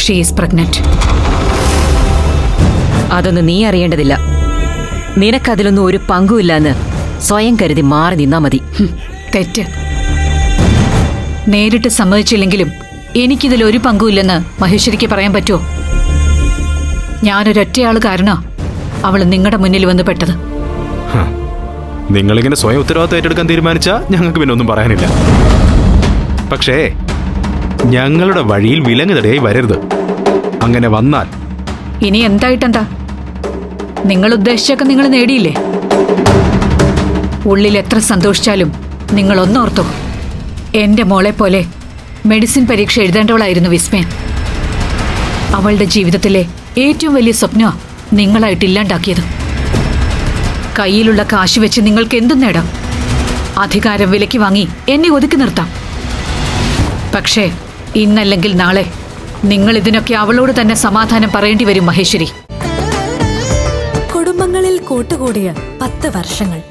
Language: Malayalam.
She is pregnant. അതൊന്നും നീ അറിയേണ്ടതില്ല. നിനക്കതിലൊന്നും ഒരു പങ്കുമില്ലെന്ന് സ്വയം കരുതി മാറി നിന്നാ മതി. തെറ്റ്. നേരിട്ട് സമ്മതിച്ചില്ലെങ്കിലും എനിക്കിതിൽ ഒരു പങ്കുമില്ലെന്ന് മഹേശ്വരിക്ക് പറയാൻ പറ്റുമോ? ഞാനൊരൊറ്റയാള് കാരണോ അവള് നിങ്ങളുടെ മുന്നിൽ വന്ന് പെട്ടത്. നിങ്ങളിങ്ങനെ സ്വയം ഉത്തരവാദിത്വം ഏറ്റെടുക്കാൻ തീരുമാനിച്ചാൽ ഞങ്ങൾക്ക് പിന്നെ ഒന്നും പറയാനില്ല. പക്ഷേ ഞങ്ങളുടെ വഴിയിൽ വിലങ്ങുതടയായി വരരുത്. അങ്ങനെ വന്നാൽ ഇനി എന്തായിട്ടെന്താ? നിങ്ങൾ ഉദ്ദേശിച്ചൊക്കെ നിങ്ങൾ നേടിയില്ലേ? ഉള്ളിൽ എത്ര സന്തോഷിച്ചാലും നിങ്ങൾ ഒന്നോർത്തോ, എന്റെ മോളെ പോലെ മെഡിസിൻ പരീക്ഷ എഴുതേണ്ടവളായിരുന്നു വിസ്മയ. അവളുടെ ജീവിതത്തിലെ ഏറ്റവും വലിയ സ്വപ്നമാണ് നിങ്ങളായിട്ടില്ലാണ്ടാക്കിയത്. കയ്യിലുള്ള കാശ് വെച്ച് നിങ്ങൾക്ക് എന്തും നേടാം. അധികാരം വിലയ്ക്ക് വാങ്ങി എന്നെ ഒതുക്കി നിർത്താം. പക്ഷേ ഇന്നല്ലെങ്കിൽ നാളെ നിങ്ങൾ ഇതിനൊക്കെ അവളോട് തന്നെ സമാധാനം പറയേണ്ടി വരും മഹേശ്വരി. കുടുംബങ്ങളിൽ കൂട്ടുകൂടിയ 10 വർഷങ്ങൾ.